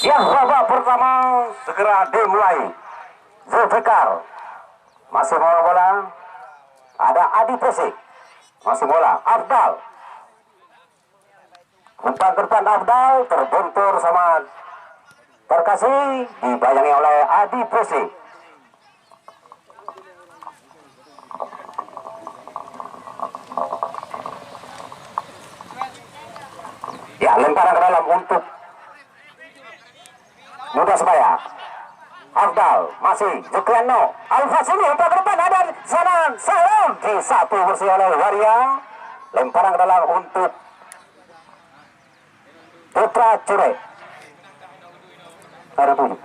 Yang babak pertama segera dimulai. Zulfikar masih bola, ada Adi Pesik masih bola. Afdal umpan ke depan, Afdal terbentur sama Terkasih, dibayangi oleh Adi Pesik. Ya, lemparan ke dalam untuk Muda Sebaya. Afdal masih Zukriano, Al-Fasimi umpan ke depan, ada sana Salam di satu bersih oleh Waria. Lemparan ke dalam untuk Putra Cure. Ada bunyi.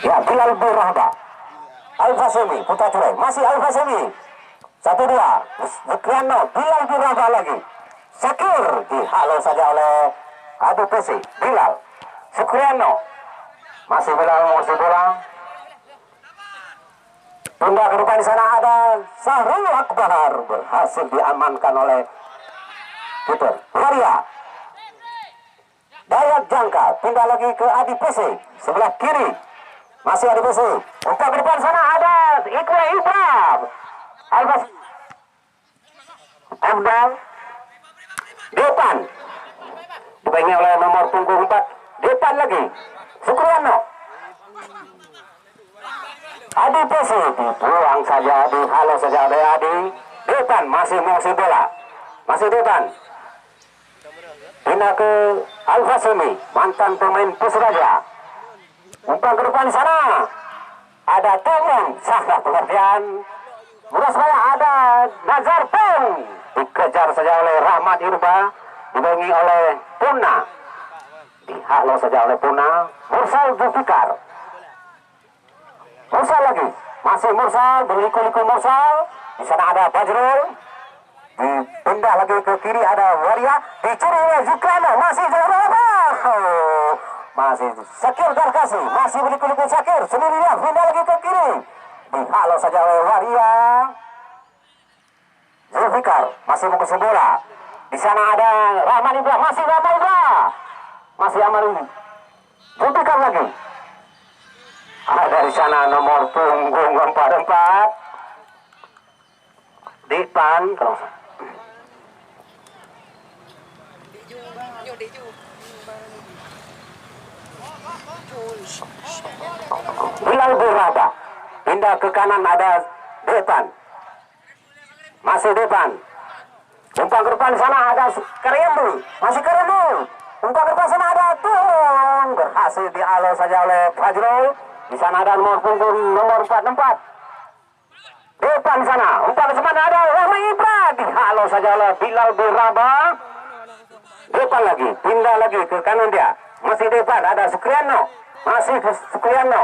Ya, Bilal Burahba, Al-Fasimi, Putra Cure, masih Al-Fasimi. 1-2, Zukriano, Bilal Burahba lagi. Sakir dihalau saja oleh Adi Pesik. Bilal, Zukriano, masih Bilal menguasai bola. Pindah ke depan, di sana ada Sahrul Akbar, berhasil diamankan oleh Peter Waria. Dayak Jangka pindah lagi ke Adi Pesik sebelah kiri, masih Adi Pesik. Umpan ke depan, sana ada Ikwe Ibrahim. Albas Afdal depan dibayangi oleh nomor punggung 4. Depan lagi Sukriano, Adi Pesik dibuang saja, dihalau saja oleh Adi. Depan masih mengusir bola, masih depan. Pindah ke Al-Fasimi, mantan pemain Persiraja. Umpan ke depan, sana ada Tomon, salah pengertian. Muda Sebaya, ada Nazar Pun, dikejar saja oleh Rahmat Irba, dibayangi oleh Puna, dihalau saja oleh Puna. Mursal Zulfikar, Mursal lagi, masih Mursal, berliku-liku Mursal. Di sana ada Fajrul, dipindah lagi ke kiri, ada Waria, dicuri oleh Zukrano, masih masih Sakir Darkasi, masih berliku-liku Sakir sendirian, pindah lagi ke kiri, dihalau saja oleh Waria. Zulfikar masih menguasai bola. Di sana ada Rahman Ibra, masih Rahman Ibra, masih Amari. Zulfikar lagi. Ada di sana nomor punggung 44. Depan kalau Bilal Burahba pindah ke kanan, ada depan, masih depan. Umpan ke depan, sana ada Karyembu, masih Karyembu. Umpan ke depan, sana ada Tuhon, berhasil dihalau saja oleh Fajrul. Di sana ada nomor punggung nomor 44. Depan sana, umpan ke depan, ada Rahma Ibra, dihalau saja oleh Bilal Burahba. Depan lagi, pindah lagi ke kanan dia, masih depan, ada Sukriano, masih Sukriano.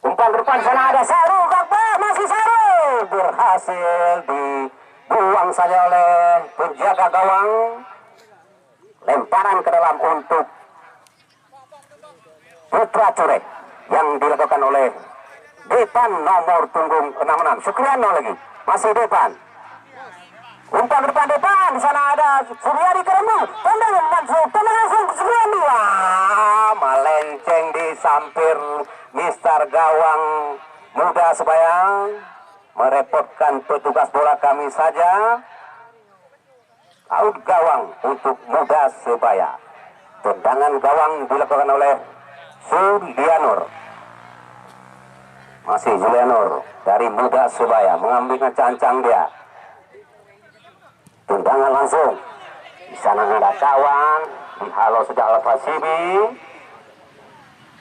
Umpan ke depan, sana ada Sarul Akbar, masih Sarul, berhasil dibuang saja oleh penjaga gawang. Lemparan ke dalam untuk Putra Cure yang dilakukan oleh depan nomor punggung 66. Sukriano lagi, masih depan. Umpan ke depan, depan, di sana ada Suryadi Kerembu, tendangan langsung Suryadi, melenceng di sampir Mister Gawang Muda Sebaya, merepotkan petugas bola kami saja. Out gawang untuk Muda Sebaya. Tendangan gawang dilakukan oleh Julianur. Masih Julianur dari Muda Sebaya mengambil cancang dia. Tendangan langsung. Di sana ada kawan, dihalau sejak Al-Fasimi.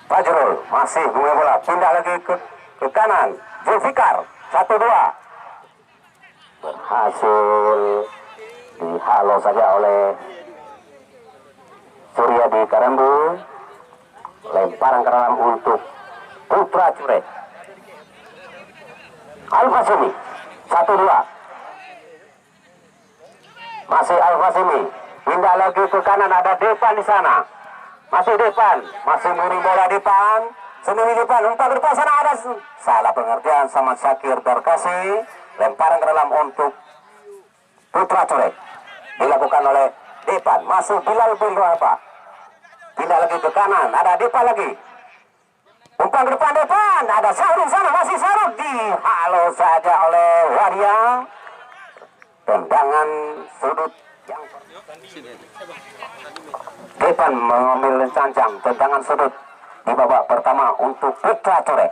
Fajrul masih mengambil bola, pindah lagi ke kanan. Zulfikar 1-2. Berhasil dihalau saja oleh Suryadi Karambu. Lemparan ke dalam untuk Putra Cure. Al-Fasimi 1-2. Masih Al-Fasimi, pindah lagi ke kanan, ada depan di sana. Masih depan, masih muri bola depan, sendiri depan. Umpan ke depan, sana ada salah pengertian sama Syakir Darkasi. Lemparan ke dalam untuk Putra Corek dilakukan oleh Depan, masuk Bilal bin Rabah, pindah lagi ke kanan, ada Depan lagi, umpan ke depan Depan, ada Sarung sana, masih Sarung, dihalau saja oleh Waria. Tendangan sudut yang Depan mengambil cancang, tendangan sudut di babak pertama untuk Putra Corek.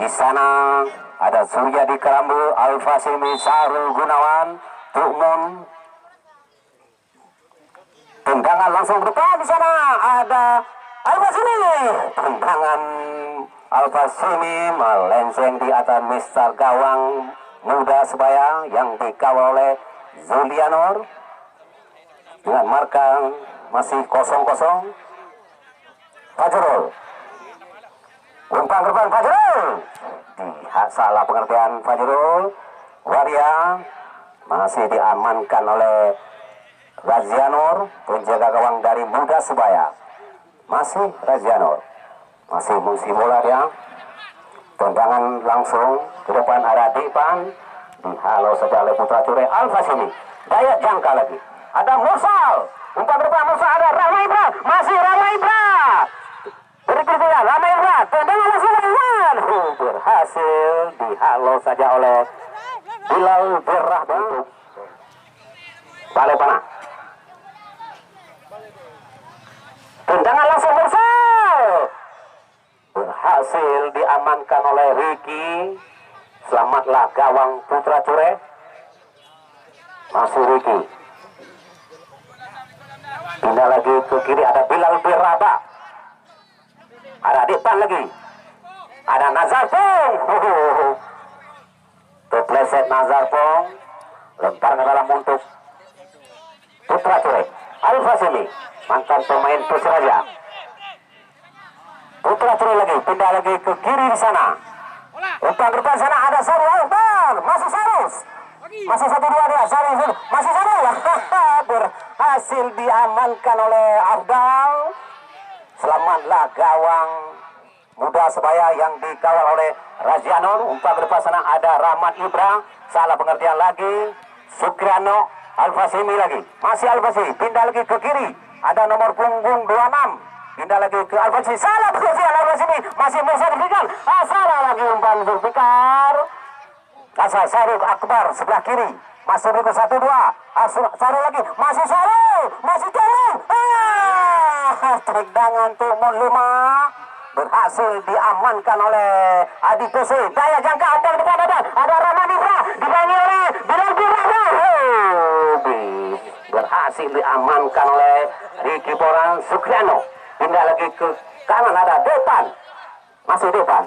Di sana ada Suryadi Karambu, Al-Fasimi, Sarul Gunawan, Tukmun. Tendangan langsung ke depan, di sana ada Al-Fasimi. Tendangan Al-Fasimi melenceng di atas Mister gawang muda Sebaya yang dikawal oleh Zulianor dengan marka masih 0-0. Fajrul, umpan ke depan Fajrul, salah pengertian Fajrul. Waria masih diamankan oleh Razianor, penjaga gawang dari muda Sebaya. Masih Razianor, masih mengisi bola dia. Tendangan langsung ke depan ada Depan, dihalau saja oleh Putra Corek. Al-Fasimi, daya jangka lagi, ada Mursal, umpan ke depan Mursal, ada Rama Ibra, masih Rama Ibra. Berikutnya Rama Ibra, tendangan langsung ke depan, berhasil dihalau saja oleh Bilal Berrahman. Balai panah, tendangan langsung Mursal, berhasil diamankan oleh Ricky. Selamatlah gawang Putra Corek. Masih Ricky, pindah lagi ke kiri, ada Bilal Berraba, ada Depan lagi, ada Nazar Pong. Terpleset Nazar Pong, lempar ke dalam untuk Putra Corek. Al-Fasimi, mantan pemain Persiraja. Putra Corek lagi, pindah lagi ke kiri di sana. Umpan ke depan sana ada Saru Akbar, masih Sarus. Masih 1-2 dia, Sarus, masih Sarus. Berhasil diamankan oleh Abdal. Selamatlah gawang muda Sebaya yang dikawal oleh Razianor. Umpan ke depan sana ada Rahmat Ibra, salah pengertian lagi. Sukriano, Al-Fasimi lagi, masih Al-Fasimi, pindah lagi ke kiri, ada nomor punggung 26, pindah lagi ke Al-Fasimi, salah pengertian Al-Fasimi, masih Musa Zulfikar, salah lagi umpan Zulfikar. Asal Saruk Akbar sebelah kiri, masuk ke 1-2, Saruk lagi, masih Saruk, masih turun. Tendangan Tukmun 5 berhasil diamankan oleh Adi PC. Daya jangka ada di depan, ada Rahman Ibra, dibangi oleh Bilal Berrahman. Berhasil diamankan oleh Ricky Boran. Sukriano pindah lagi ke kanan, ada Depan, masih Depan.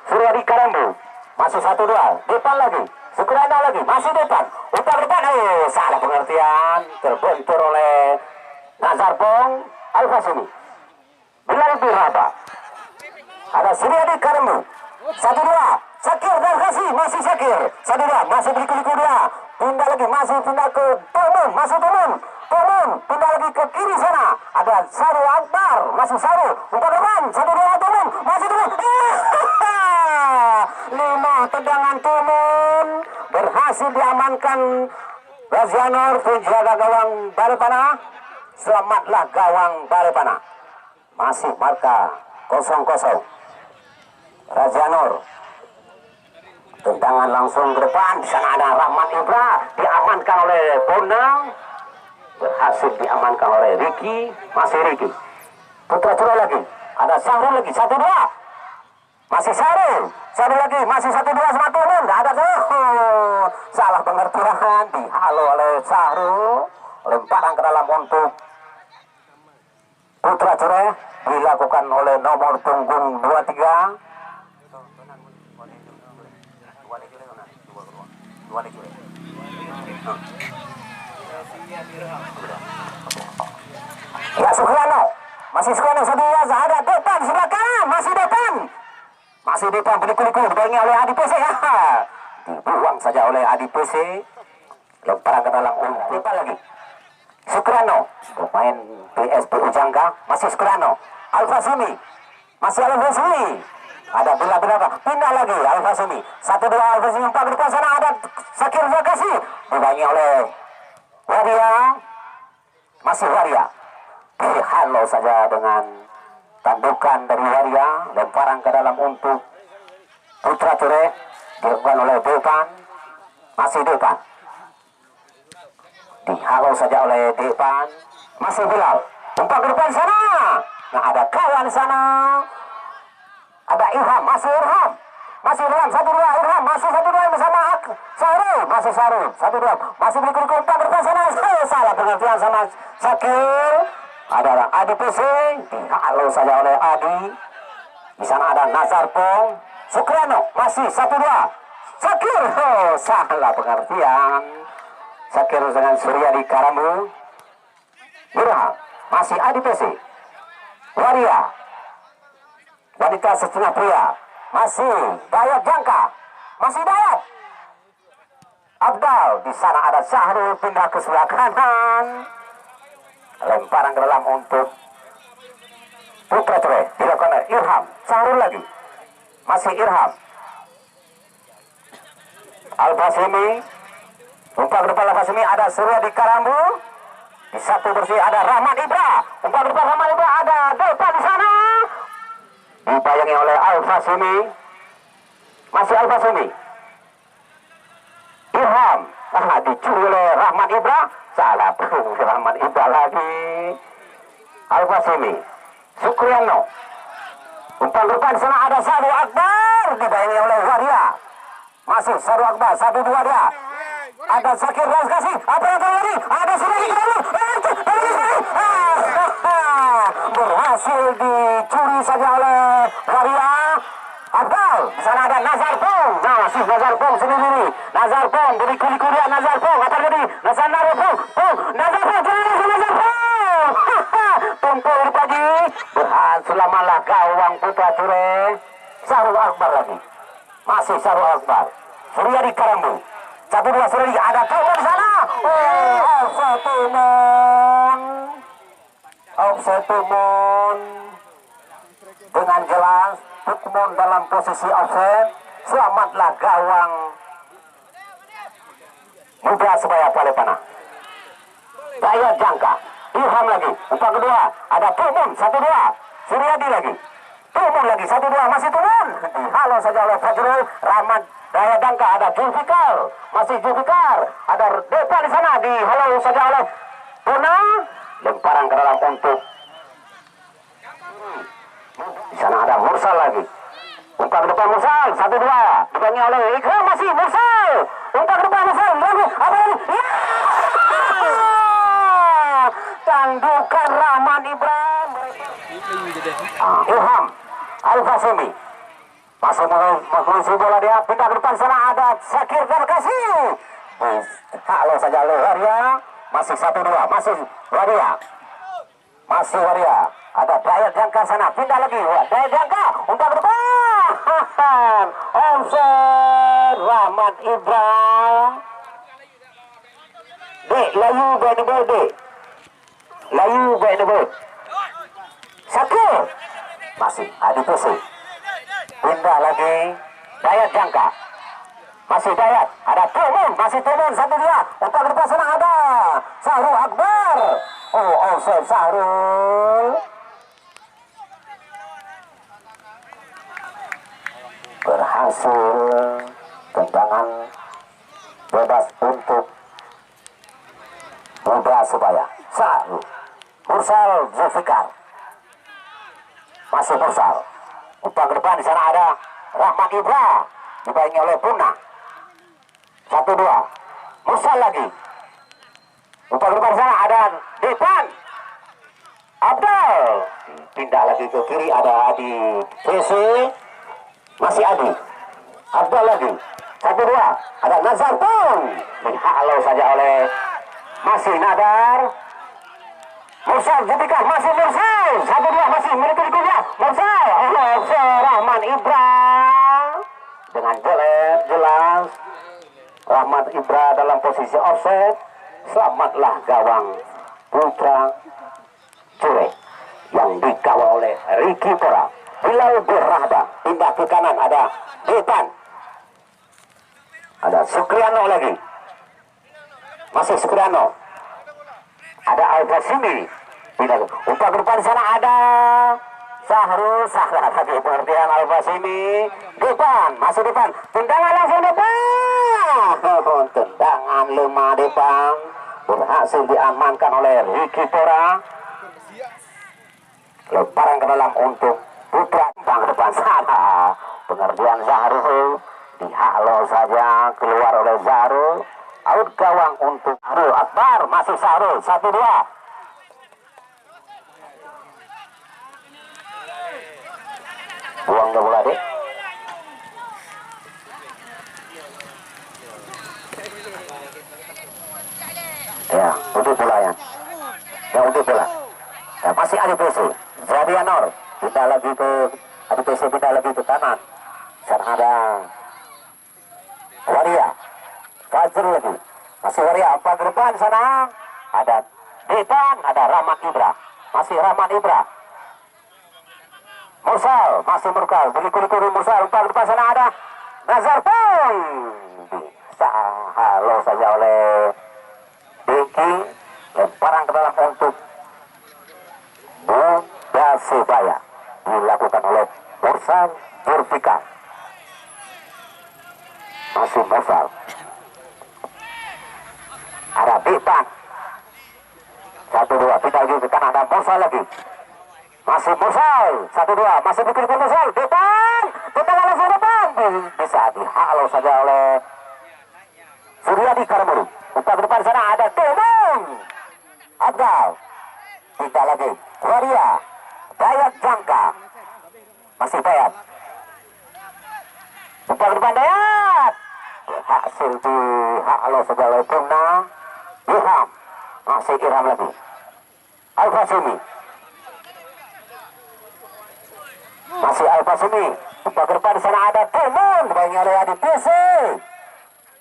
Suryadi Karambu, masih 1-2, Depan lagi, Sukriano lagi, masih Depan, umpan depan, salah pengertian, terbentur oleh Nazar Pong. Al-Fasimi, Bilal Berraba, ada Suryadi Karambu, 1-2, Sakir dan Kasih, masih Sakir, 1-2, masih berliku-liku dia, pindah lagi, masih pindah ke Turun, masih Turun, pindah lagi ke kiri sana, ada Saru Akbar, masih Saru, umpan depan, 1-2, Turun, masih Turun. 5 tendangan Turun, berhasil diamankan Razianor, penjaga gawang Balepana. Selamatlah gawang Balepana, masih marka 0-0. Razianor, tendangan langsung ke depan, di sana ada Rahmat Ibra, diamankan oleh Bonang, berhasil diamankan oleh Ricky, masih Ricky. Putra Corek lagi, ada Sahrul lagi, 1-2, masih Sahrul lagi, masih 1-2 sama Turun, ada salah pengertian, dihalau oleh Sahrul, lemparan ke dalam untuk Putra Corek, dilakukan oleh nomor punggung 23. Ya Sukriano, masih Sukriano, 1-2, ada Depan sebelah kanan, masih Depan berliku-liku, dibangi oleh Adi PC. Dibuang saja oleh Adi PC, lemparan ke dalam umpan lagi. Sukriano, pemain PSPU Jangka, masih Sukriano. Al-Fasimi, masih Al-Fasimi, Ada bila pindah lagi Al-Fasumi. 1-2 Al-Fasumi umpan ke depan sana ada Sakir Zakasi. Dibangi oleh Waria. Masih Waria. Halo saja dengan tandukan dari Waria. Lemparan ke dalam untuk Putra Ture. Dilakukan oleh Depan. Masih Depan. Dihalau saja oleh Depan. Masih Bilal. Umpan ke depan sana. Nah ada kawan sana. Ada Irham, masih Irham. Masih Irham, 1-2 Irham, masih 1-2 bersama Sarul. Masih Sarul, 1-2. Masih berikut umpan ke depan sana. Salah pengertian sama Sakir. Ada Adi PC. Dihalau saja oleh Adi. Di sana ada Nazar Pong. Sukrano, masih 1-2. Sakir, salah pengertian. Sakir dengan Suryadi Karambu. Irham, masih Adi PC. Waria. Wanita setengah pria. Masih Dayat Jangka. Masih Dayat. Abdal. Di sana ada Syahrul pindah ke sebelah kanan. Lemparan ke dalam untuk Putra Ture. Dilakukan oleh Irham. Syahrul lagi. Masih Irham. Al-Fasimi. Umpan ke depan Al-Fasimi ada Suryadi Karambu. Di satu bersih ada Rahmat Ibra. Umpan ke depan Rahmat Ibra ada Depan di sana. Dibayangi oleh Al-Fasimi. Masih Al-Fasimi. Irham. Dicuri oleh Rahmat Ibra. Salah Rahmat Ibra lagi. Al-Fasimi. Sukriano. Umpan depan sana ada Sadu Akbar. Dibayangi oleh Waria. Masih Sadu Akbar. 1-2 dia. Ada Sakir Razkasi. Apa yang terjadi? Ada Suryadi Karambu. Berhasil dicuri saja oleh Waria. Abdal. Di sana ada Nazar Pong. Nah, masih Nazar Pong sendiri. Nazar Pong dari kuliah Nazar Pong. Apa jadi? Nazar Pong. Nazar Pong. Nazar Pong. Tumpul pagi. Berhasil malah gawang Putra Ture. Sarul Akbar lagi. Masih Sarul Akbar. Suryadi Karambu. 1-2 Suryadi. Ada kawan di sana. Offside Tumon. Dengan jelas Tumon dalam posisi offside. Selamatlah gawang muda Sebaya Palepana. Dayat Jangka. Irham lagi. Umpan kedua. Ada Tumon. 1-2. Suryadi lagi. Tumon lagi. 1-2. Masih Tumon. Halo saja oleh Fajrul. Rahmat. Dayat Jangka. Ada Julfikar. Masih Julfikar. Ada Depan di sana. Halo saja oleh Puna. Lemparan ke dalam untuk di sana ada Mursal lagi. Umpan ke depan Mursal. 1-2. Dibangi oleh Ikram. Masih Mursal. Umpan ke depan Mursal. Lagi. Apa ini? Ya! Tandukan Rahman Ibrahim. Ilham. Al-Fasimi. Masih mengisi bola dia. Pindah ke depan sana ada Sakir Zakasi. Halo saja oleh Waria. Masih 1-2. Masih Waria. Masih Waria. Ada Dayat Jangka sana. Pindah lagi. Dayat Jangka. Umpan ke depan. Offside. Rahmat Ibrahim. Layu by the ball. Layu by the ball. Sakir. Masih Adi Pusi. Pindah lagi. Dayat Jangka. Masih Dayat. Ada Tumon. Masih Tumon. 1-2. Umpan ke depan sana ada Sahrul Akbar. Offside Sahrul. Berhasil tendangan bebas untuk muda Sebaya. Sahrul. Mursal Zulfikar. Masih Mursal. Umpan ke depan di sana ada Rahmat Ibra. Dibayangi oleh Puna. 1-2. Mursal lagi. Umpan ke depan sana ada Depan. Abdal. Pindah lagi ke kiri ada Adi PC. Masih Adi. Abdal lagi. 1-2. Ada Nazar Pong. Dihalau saja oleh masih Nadar. Mursal Zulfikar. Masih Mursal. 1-2 masih miliki dia. Mursal. Rahman Ibrahim. Dengan jelas Rahmat Ibra dalam posisi offside. Selamatlah gawang Putra Ture yang dikawal oleh Ricky Pora. Bilal Berrahda. pindah ke kanan, ada Depan, ada Sukriano lagi, masih Sukriano, ada Al-Qasimi, pindah umpan ke depan. Di sana ada Sahrul Sahra lagi, pengertian Al-Qasimi, Depan, masih Depan, tendangan langsung Depan, tendangan lemah Depan, berhasil diamankan oleh Ricky Tora. Lemparan ke dalam untuk Putra, umpan ke depan sana, pengertian Zahrul, dihalau saja keluar oleh Zahrul, out gawang untuk Zahrul Akbar, masuk Zahrul, 1-2. Buang ke bola deh. Ya, untuk bolanya. Ya, untuk bola. Ya, masih ada PC. Zadianor. Kita lagi ke ada PC, kita lagi ke kanan. Sana ada Waria. Fajr lagi. Masih Waria. Apa ke depan sana? Ada Depan, ada Rahmat Ibra. Masih Rahmat Ibra. Mursal, masih Mursal. Beli-kuli Mursal. Umpan depan sana ada Nazar Pong. Halo saja oleh Diki. Lemparan ke dalam untuk Muda Sebaya. Dilakukan oleh Mursal Jurfika. Masih Mursal. Ada Depan. 1-2. Kita lagi ke kanan, ada Mursal lagi. Masih Mursal, 1-2, masih bikin Mursal, Depan, langsung depan, bisa dihalau saja oleh Suryadi Karamuru. Umpan depan sana ada Temung, Abdal, kita lagi, Waria, Dayat Jangka, masih Dayat. Umpan depan Dayat, berhasil dihalau saja oleh Purna, Irham, masih Irham lagi, Al-Qasimi. Masih Al-Qasimi. Umpan ke depan di sana ada Timun, banyak oleh Adi PC.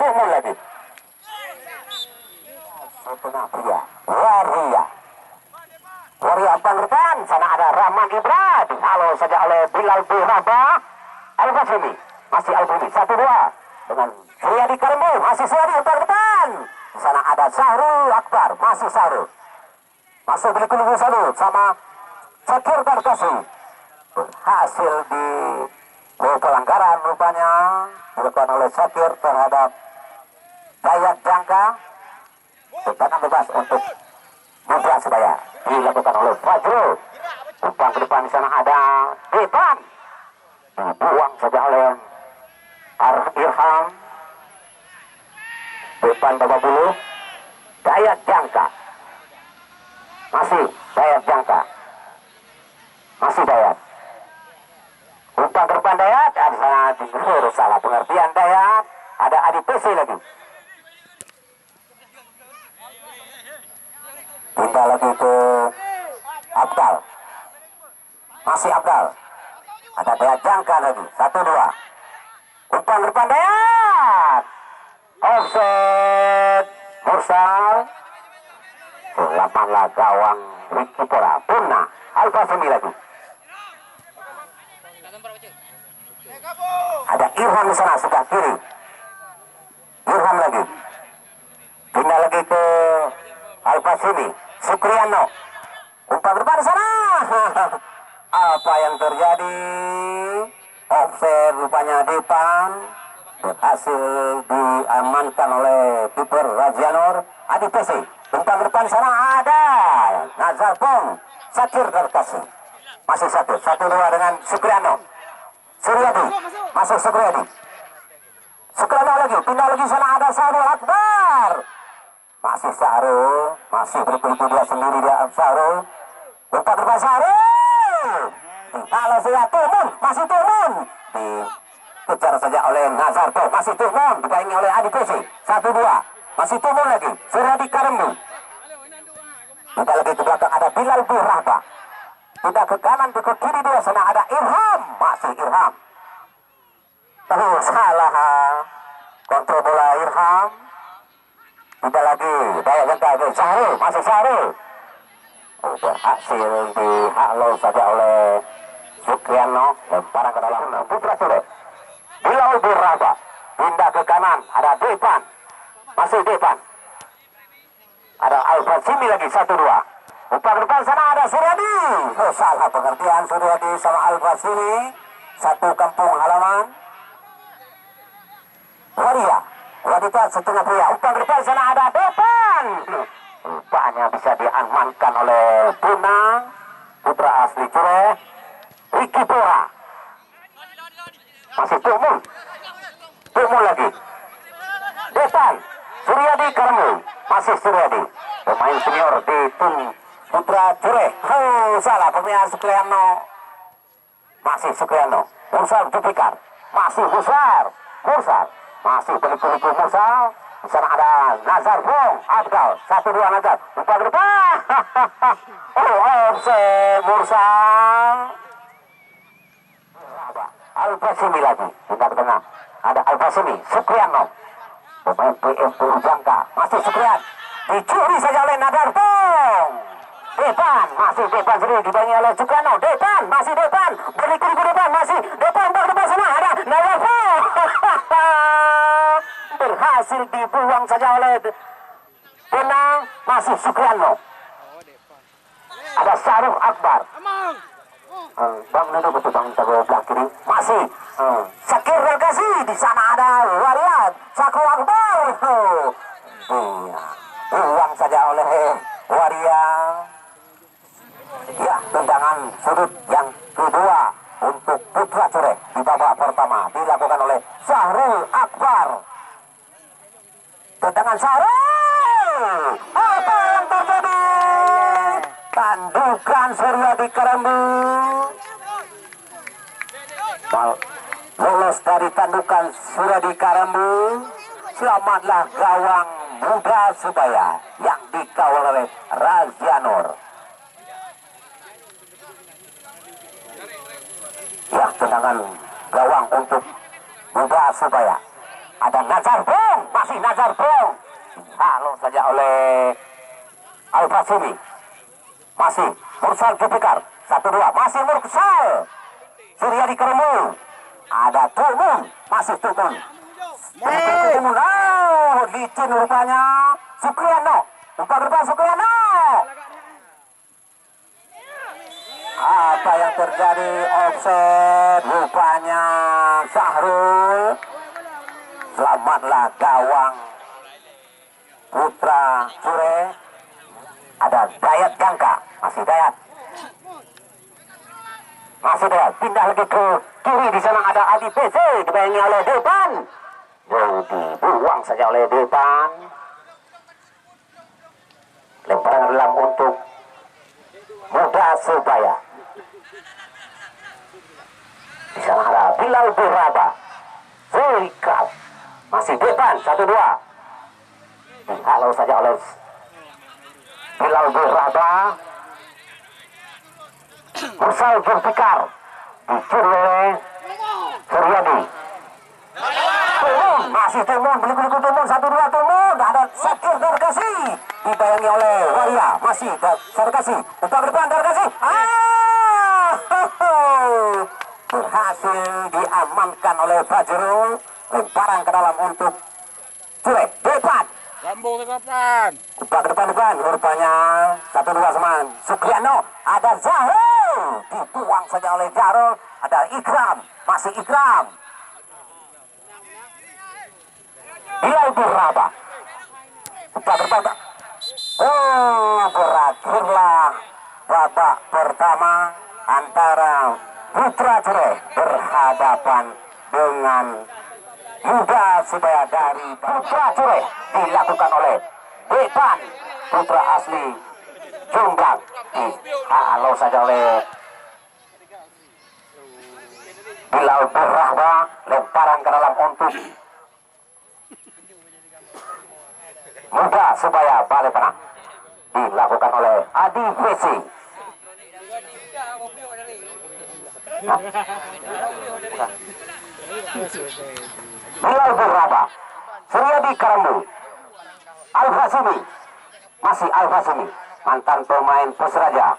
Timun lagi. Setengah pria. Waria. Waria umpan ke depan. Sana ada Rahman Ibra. Dihalau saja oleh Bilal Biraba. Al-Qasimi. Masih Al-Qasimi. 1-2. Dengan Suryadi Karimbu. Masih Suryadi umpan ke depan. Di sana ada Zahrul Akbar. Masih Zahrul. Masih beli-beli satu sama Fakir Darkasi. Berhasil di pelanggaran rupanya dilakukan oleh Syakir terhadap Dayat Jangka. Tendangan bebas untuk Muda Sebaya dilakukan oleh Fajrul. Umpan ke depan di sana ada Depan, dibuang saja oleh Irham. Depan babak bulu Dayat Jangka, masih Dayat Jangka, masih Dayat. Umpan ke depan Dayat, ada sana salah pengertian Dayat, ada Adi PC lagi. Pindah lagi ke Abdal, masih Abdal, ada Dayat Jangka lagi, 1-2. Umpan ke depan Dayat, offset, Mursal, lapanglah gawang Ricky Pora, Purna, Al-Qasimi lagi. Ada Irham di sana sebelah kiri. Irham lagi. Pindah lagi ke Al-Qasimi. Sukriano. Umpan depan di sana. Apa yang terjadi? Offset rupanya Depan. Berhasil diamankan oleh kiper Rajanur. Adi PC. Umpan depan di sana ada Nazar Pong. Sakir Darkasi. Masih 1-2 dengan Sukriano. Suryadi, masuk Suryadi. Suryadi lagi, pindah lagi sana ada Sahrul Akbar. Masih Sahrul, masih berpikir dia sendiri dia Sahrul. Umpan depan Sahrul. Kalau saya Timun, masih Timun. Dikejar saja oleh Nazar Pong, masih Timun. Dibayangi oleh Adi PC. 1-2, masih Timun lagi. Suryadi Karimbu. Kita lagi ke belakang ada Bilal Biraba. Tidak ke kanan, ke kiri dia sana ada Irham, masih Irham. Salah kontrol bola Irham. Tidak lagi Dayat Jangka, Sahrul, masih Sahrul. Berhasil dihalau saja oleh Sukriano lemparan ke dalam Putra Sule. Bilal Buraba pindah ke kanan, ada Depan, masih Depan, ada Al-Fasimi lagi 1-2. Umpan depan sana ada Suryadi. Oh, salah pengertian Suryadi sama Al-Fasimi, satu kampung halaman. Waria, wanita setengah pria. Umpan depan sana ada Depan. Rupanya bisa diamankan oleh Bunang, putra asli Cure. Ricky Pora masih Tumul lagi Depan Suryadi Karemu, masih Suryadi, pemain senior di tim putra Cure. Oh, salah pemain Sukriano, masih Sukriano. Mursal Jupikar, masih Mursal, masih peliku-liku Mursal. Di sana ada Nazar Bong Abdal, 1-2 Nazar. Umpan ke depan. Oh, offside Mursal. Al-Fasimi lagi, pindah ke tengah. Ada Al-Fasimi, Sukriano, pemain PMP Jangka, masih Sukrian. Dicuri saja oleh Nazar Bong. Depan, masih Depan sendiri dibangi oleh Sukriano. Depan, masih Depan. Berliku-liku Depan, masih Depan. Bak depan sana ada Nazar Bong. Berhasil dibuang saja oleh Benang, masih Sukriano. Ada Saruf Akbar. Bang Nado betul bang jago belah kiri, masih Sakir Relkasi. Di sana ada Waria Sakro Akbar. Buang saja oleh Waria. Ya, tendangan sudut yang kedua untuk Putra Cure di babak pertama dilakukan oleh Sahrul Akbar. Tendangan Sahrul, apa yang terjadi? Tandukan Suryadi Karembu. Lolos dari tandukan Suryadi Karembu. Selamatlah gawang muda Subaya yang dikawal oleh Razianur. Ya, tendangan gawang untuk muda Subaya. Ada Nazar Bong, masih Nazar Bong. Halo saja oleh Al-Fasimi. Masih Mursal Jupikar, 1-2, masih Mursal. Suryadi Karemu, ada Tumun, masih Tumun. Tumun, licin rupanya. Sukriano, umpan depan Sukriano. Apa yang terjadi? Offset rupanya Sahrul. Selamatlah gawang Putra Cure. Ada Dayat Jangka, masih Dayat. Masih Dayat, pindah lagi ke kiri. Di sana ada Adi PC, dibayangi oleh Depan. Dibuang saja oleh Depan. Lemparan dalam untuk muda Subaya. Di sana ada Bilal Buraba, Zerikap, masih Depan, 1-2. Dihalau saja oleh Bilal Buraba. Mursal Jupikar, dicuri oleh Suryadi. Tumun, masih Tumun, beli-beli Tumun, 1-2 Tumun. Ada Sakir Darkasi, dibayangi oleh Waria, masih Darkasi. Umpan depan Darkasi. Berhasil diamankan oleh Fajrul. Lemparan ke dalam untuk Cure. Depan. Lambung ke depan. Umpan ke depan, rupanya 1-2 seman. Sukriano, ada Zahrul. Dibuang saja oleh Zahrul. Ada Ikram, masih Ikram. Bilal Buraba. Umpan ke depan. Berakhirlah babak pertama antara Putra Cure berhadapan dengan muda Subaya dari Putra Cure. Dilakukan oleh Depan, putra asli Jombang. Halo saja oleh Bilal Buraba. Lemparan ke dalam untuk muda Subaya balik penang. Dilakukan oleh Adi Vesi. Bilal Buraba, Suryadi Karembu, Al-Fasimi, masih Al-Fasimi, mantan pemain Persiraja.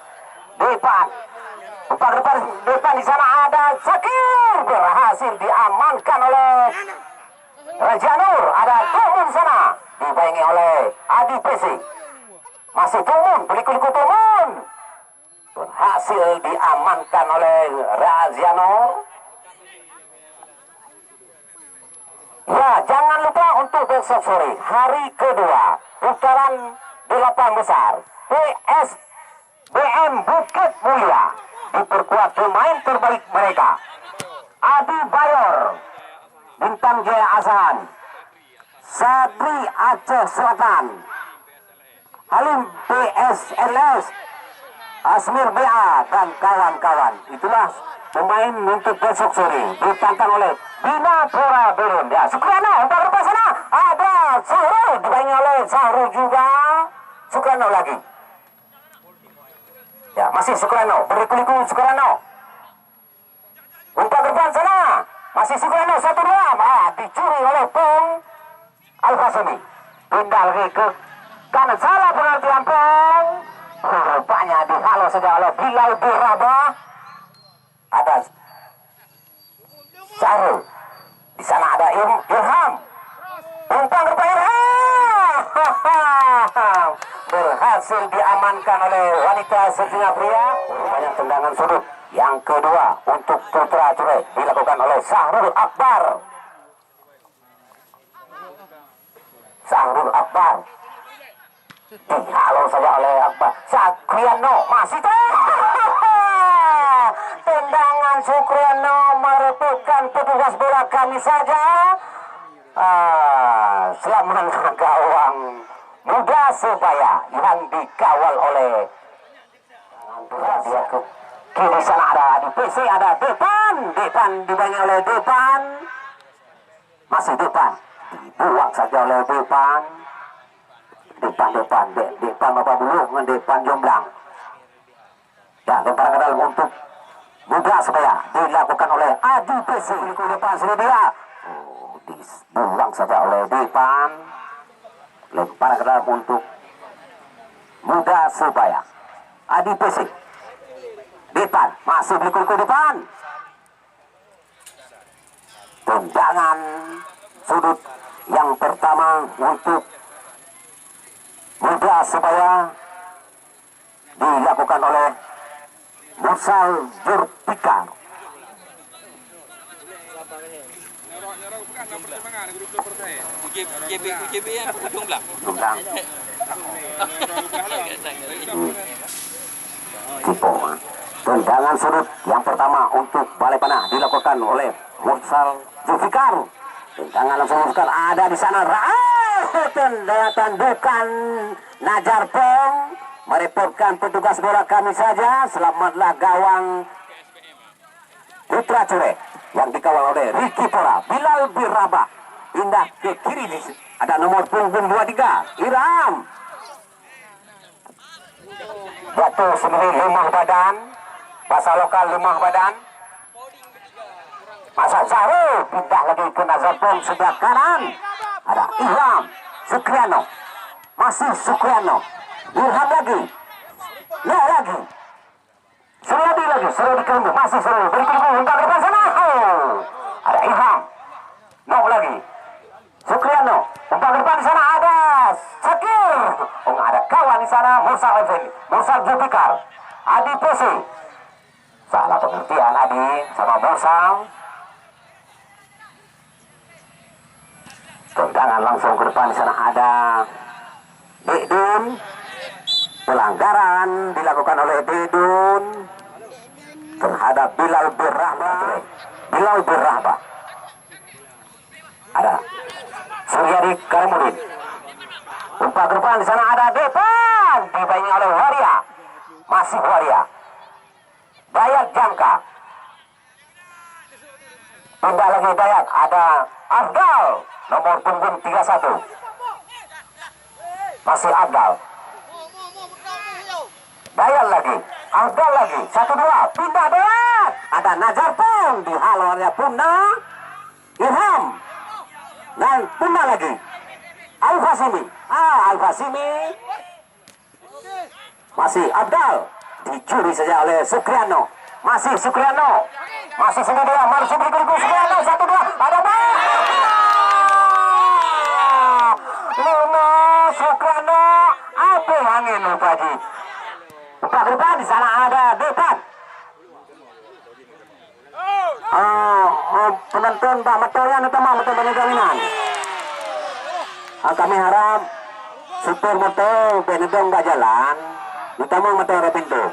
Depan, umpan depan depan di sana ada Zakir, berhasil diamankan oleh Raja Nur. Ada Tumun sana dibayangi oleh Adi Pesi. Masih Tumun, Liku-Liku Tumun berhasil diamankan oleh Raja Nur. Ya, jangan lupa untuk besok sore hari kedua putaran 8 besar PSBM Bukit Mulia diperkuat pemain terbaik mereka. Adi Bayor, Bintang Jaya Asan, Sadri Aceh Selatan, Halim PSLS, Asmir BA dan kawan-kawan. Itulah pemain untuk besok sore ditantang oleh Bina Pura Berun. Ya, Sukrano umpan lepas sana. Ada Sahrul dibayangi oleh Sahrul juga. Sukrano lagi. Ya, masih Sukrano, berliku-liku Sukrano. Umpan depan sana. Masih Sukrano 1-2. Dicuri oleh Pong Al-Fasimi. Pindah lagi ke kanan, salah pengertian Pong. Rupanya dihalau saja oleh Bilal Biraba. Ada Sahrul. Di sana ada Irham. Umpan depan Irham. Berhasil diamankan oleh wanita sejumlah pria. Rupanya tendangan sudut yang kedua untuk Putra Cure dilakukan oleh Sahrul Akbar. Sahrul Akbar dihalau saja oleh Akbar. Sakriano masih tendangan Sukriano merepotkan petugas bola kami saja. Selamat gawang Muda Sebaya yang dikawal oleh dia ke kiri sana ada di PC, ada Depan dibayangi oleh Depan, masih Depan dibuang saja oleh Depan Bapak Bulu dengan Depan Jomblang. Dan lempar ke dalam untuk Muda Sebaya dilakukan oleh Adi PC. Ke depan sudah dia dibuang saja oleh Depan. Lempar ke dalam untuk Muda Sebaya. Adi PC. Depan masih berikut Depan. Tendangan sudut yang pertama untuk Muda Sebaya dilakukan oleh Mursal Jurpikar. UJB yang Jomblang. Tendangan sudut yang pertama untuk Balai Panah dilakukan oleh Mursal Jurpikar. Tendangan langsung masukkan, ada di sana tandukan Najar Pong merepotkan petugas bola kami saja. Selamatlah gawang Putra Cure yang dikawal oleh Ricky Pora. Bilal Biraba pindah ke kiri, ada nomor punggung 23 Iram. Batu sendiri lemah badan, bahasa lokal lemah badan. Masa Sahrul pindah lagi ke Nazar Pong sebelah kanan, ada Ilham Sukriano, masih Sukriano, Ilham lagi, lagi Suryadi lagi, Suryadi Kelumbu, masih Suryadi berikut umpan depan sana. Ada Ilham, lagi Sukriano, umpan depan di sana ada Sakir. Ada kawan di sana, Mursal Jupikar, Adi Pesi. Salah pengertian Adi sama Mursal. Tendangan langsung ke depan di sana ada Dedun. Pelanggaran dilakukan oleh Dedun terhadap Bilal Birrahba. Ada Suryadi Karimudin. Umpan ke depan di sana ada Depan dibayangi oleh Waria. Masih Waria. Bayat Jangka. Pindah lagi Bayat, ada Afdal nomor punggung 31. Masih Afdal. Bayat lagi, Afdal lagi, 1-2, pindah Bayat. Ada Najar Pong dihalau oleh Punda Ilham. Dan Punda lagi Al-Fasimi. Al-Fasimi. Masih Abdal dicuri saja oleh Sukriano. Masih Sukriyano. Masih sendiri dia. Masih berikut Sukriyano. 1-2. Ada bal. Luma Sukriyano. Apa angin lupa di. Umpan ke depan. Di sana ada depan. Penonton Pak Matoyan itu mah betul banyak jaminan. Kami harap supir motor penedong nggak jalan. Utama motor pintu.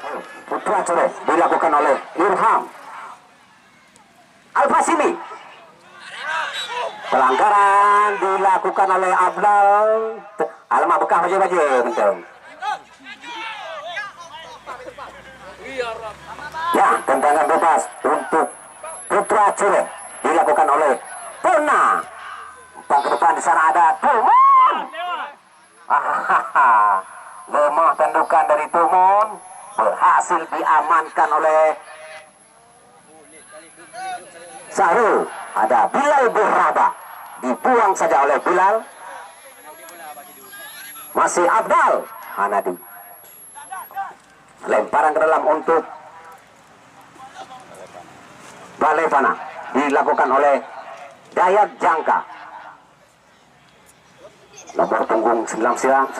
Putra Cure dilakukan oleh Irham Al-Fasimi. Pelanggaran dilakukan oleh Abdal. Alamak bekah baju-baju bentuk. Ya, tendangan bebas untuk Putra Cure dilakukan oleh Purna. Umpan ke depan di sana ada Tumon. Lemah tendukan dari Tumon berhasil diamankan oleh Sahrul. Ada Bilal Beraba, dibuang saja oleh Bilal. Masih Abdal Hanadi. Lemparan ke dalam untuk Balevana dilakukan oleh Dayat Jangka. Nomor punggung 99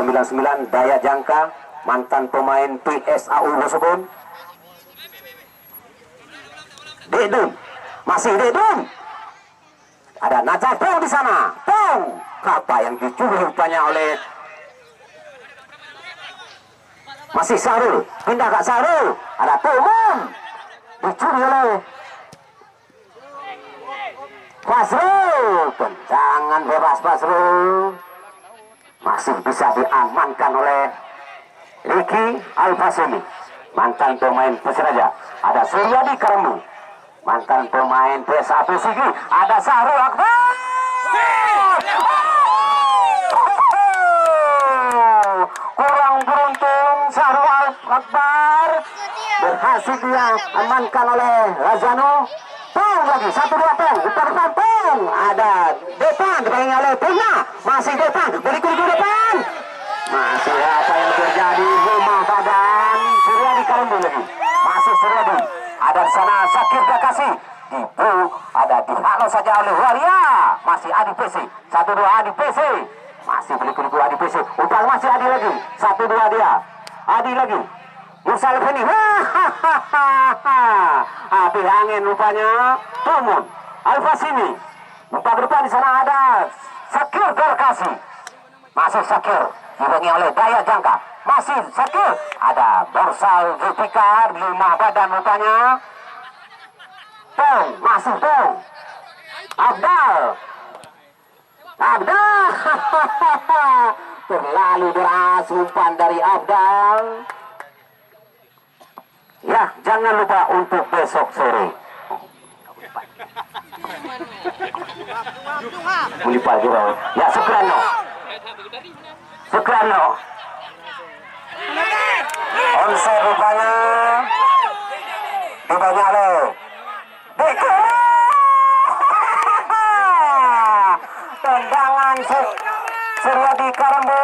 Dayat Jangka, mantan pemain PSAU Bosokon. Dedun, masih Dedun. Ada Najat Pong di sana. Pong, apa yang dicuri rupanya oleh masih Sarul, pindah ke Sarul. Ada Tumon, dicuri oleh Fasrul. Tendangan bebas Fasrul masih bisa diamankan oleh Ricky Al-Fasimi, mantan pemain Persiraja. Ada Suryadi Karambu, mantan pemain PSAP Sigi. Ada Sahrul Akbar. Kurang beruntung Sahrul Akbar, berhasil dia amankan oleh Razano. Pong lagi 1-2 Pong, depan Pong. Ada depan dipegang oleh Purna. Masih depan, berikut depan. Masih apa yang terjadi? Rumah badan Suryadi Karambu lagi. Masih Suryadi. Ada di sana Sakir Kakasi. Ibu ada dihalau saja oleh Waria. Masih Adi PC. 1-2 Adi PC. Masih berikut Adi PC. Umpan masih Adi lagi. 1-2 dia. Adi lagi. Musa Leveni. Api angin rupanya. Tumon Al-Fasimi. Umpan ke depan di sana ada Sakir Kakasi. Masih Sakir. Dibangi oleh Daya Jangka. Masih Sakir. Ada Borsal Zulfikar, 5 badan rupanya. Pong, masih Pong. Abdal. Terlalu deras umpan dari Abdal. Ya, jangan lupa untuk besok sore. Melipar juga. Ya, Sukriyano. Sukriyano. Onside rupanya dibanyak oleh Deko. Tendangan Suryadi Karambu.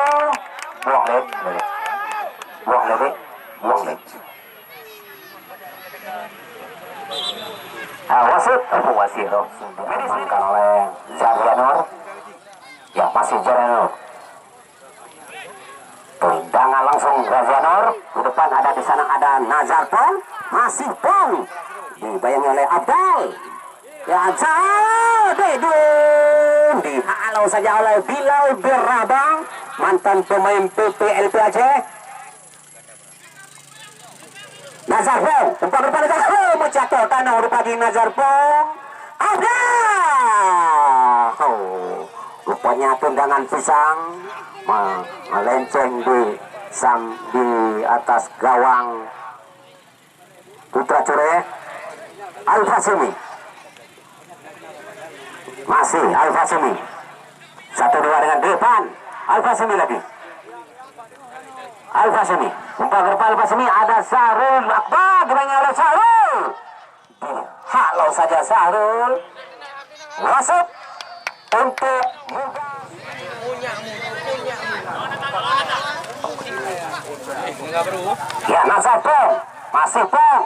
Buang lagi. Wasit diamankan oleh Jarianur. Ya, masih Jarianur. Tendangan langsung Jarianur. Di depan ada di sana ada Nazar Pong. Masih Pong. Dibayangi oleh Abdal. Ya, Dedun. Dihalau saja oleh Bilal Berabang, mantan pemain PPLP Aceh. Nazar Pong, umpan depan Nazar Pong, menjatuh tanah rupanya Nazar Pong. Ada. Rupanya tendangan pisang melenceng di atas gawang Putra Cure. Al-Fasimi. Masih Al-Fasimi. 1-2 dengan depan. Al-Fasimi lagi. Al-Fasimi. Umpan ke depan Al-Fasimi. Ada Sahrul Akbar. Dibangi oleh Sahrul. Dihalau saja Sahrul. Wasit untuk ya, Nazar Pong. Masih Pong.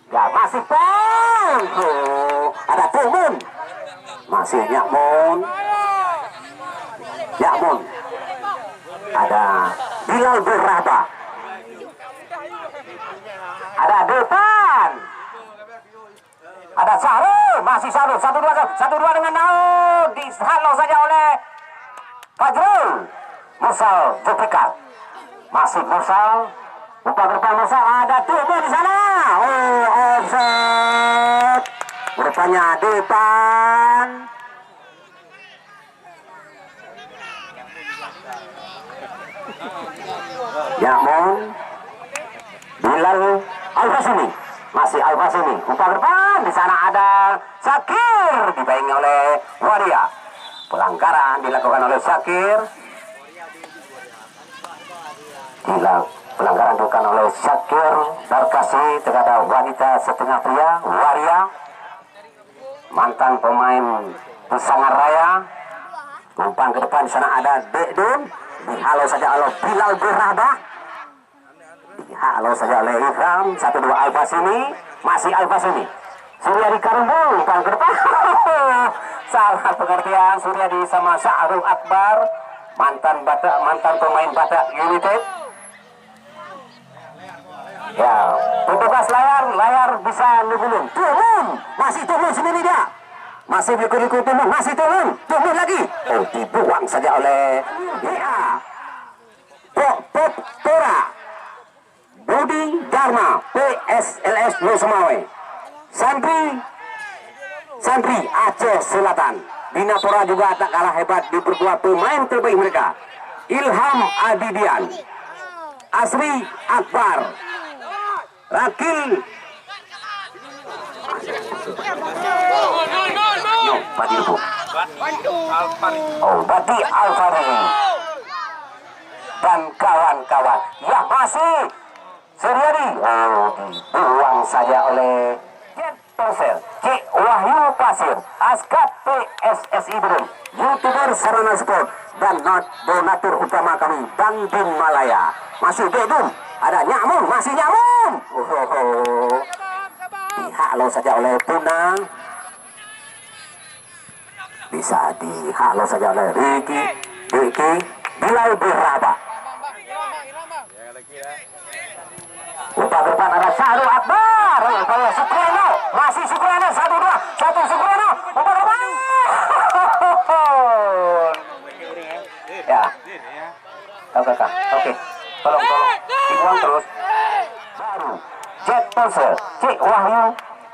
Ya masih pon. Ada Tumun. Masih Nyakmun. Nyakmun. Ada Bilal Beraba. Ada Depan. Ada Sahrul. Masih Sahrul. 1-2 dengan out. Dihalau saja oleh Fajrul. Mursal Zulfikar. Masih Mursal. Umpan depan Mursal. Ada Tumun di sana. Oh, offset. Rupanya Depan. Nyakmun. Bilal Al-Fasimi. Masih Al-Fasimi. Umpan depan. Di sana ada Syakir. Dibayangi oleh Waria. Pelanggaran dilakukan oleh Syakir. Pelanggaran dilakukan oleh Syakir Darkasi terhadap wanita setengah pria Waria, mantan pemain Pesangar Raya. Umpan ke depan di sana ada Dekdun. Dihalau saja oleh Bilal Beraba. Dihalau saja oleh Ikram. 1-2 Al-Fasimi. Masih Al-Fasimi. Suryadi Karumbul. Umpan ke depan. Salah pengertian. Suryadi sama Sa'rul Akbar. Mantan pemain Batak United. Ya, petugas layar bisa ngegulung. Turun. Masih turun sendiri dia. Masih berikut turun. Masih turun. Turun lagi. Oh, dibuang saja oleh Ya. Tora. Budi Dharma. PSLS Losemawe. Santri Aceh Selatan. Binapora juga tak kalah hebat di perkuat pemain terbaik mereka. Ilham Adidian. Asri Akbar. Rakil. Badi Alfari dan kawan-kawan. Ya masih Suryadi. Oh, dibuang saja oleh Cik Wahyu Pasir. Askat PSSI Brun. YouTuber Sarana Sport dan donatur utama kami Bandung Malaya. Masih Bedum. Ada Nyakmun. Masih Nyakmun. Dihalau saja oleh Puna. Bisa dihalau saja oleh Riki Bilal Beraba. Umpan depan ada Syahrul Akbar. Supriano. Masih Supriano. 1-2. Supriano. Umpan depan. Ya. Oke. Tolong. Dibuang terus. Baru. Jet Ponsel. Cik Wahyu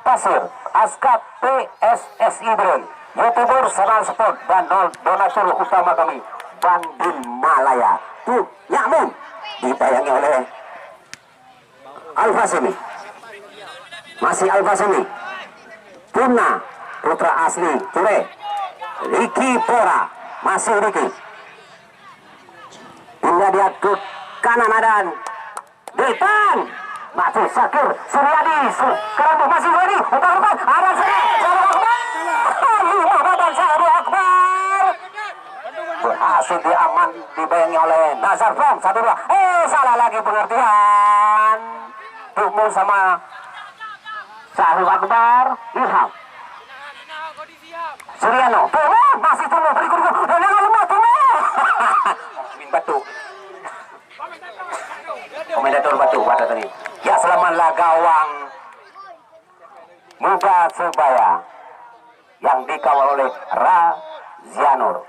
Pasir. Askat PSSI Brun. YouTuber Sarana Sport dan donatur utama kami Bandung Malaya. Tuh Nyakmun. Dibayangi oleh Al-Fasimi. Masih Al-Fasimi. Puna putra asli Ture. Riki Pora. Masih Riki. Hingga dia ke kanan ada Depan. Masih Syakir. Suryadi. Kerantu masih Suryadi. Umpan depan. Ada Syahrul Akbar. 5 badan Syahrul Akbar. Berhasil diaman dibayangi oleh Nazar Fram. 1-2. Salah lagi pengertian. Tumu sama Syahrul Akbar. Ilham Suryano. Tumu. Masih Tumu. Berikut. Jangan lemah Tumu. Min batu. Komentator batu pada tadi. Ya selamatlah gawang muda Sebaya yang dikawal oleh Razianur.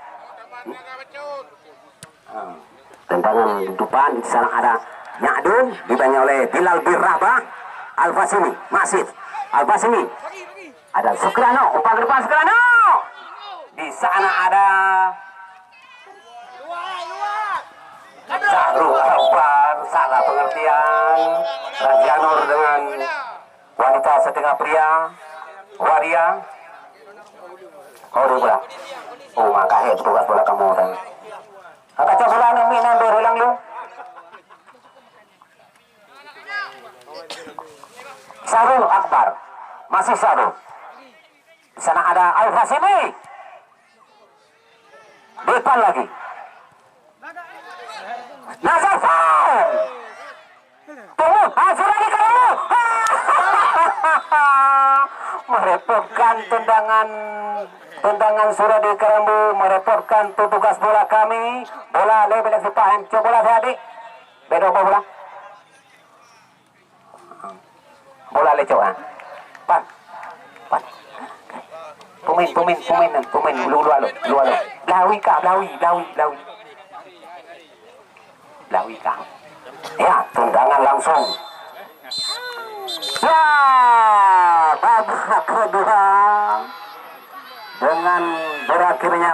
Tendangan depan di sana ada Nyakdun dibanyak oleh Bilal Beraba. Al-Fasimi masih Al-Fasimi. Ada Sukrano. Umpan ke depan Sukrano. Di sana ada Syahrul Akbar. Salah pengertian. Razianur dengan wanita setengah pria Waria. Oh bola. Oh maka petugas bola kamu dan kaca bola anu minan berulang lu. Syahrul Akbar. Masih Syahrul. Di sana ada Al-Fasimi. Depan lagi. Nazar Faul. Tunggu, hasil lagi kamu. Merepotkan tendangan Suradi Karambu, merepotkan petugas bola kami. Bola lebih lagi paham, coba bola adik. Bedo bola. Bola lecok ah. Pan. Pemain lu. Lawi kah, lawi. Lawi kah. Ya, tendangan langsung. Ya, babak kedua dengan berakhirnya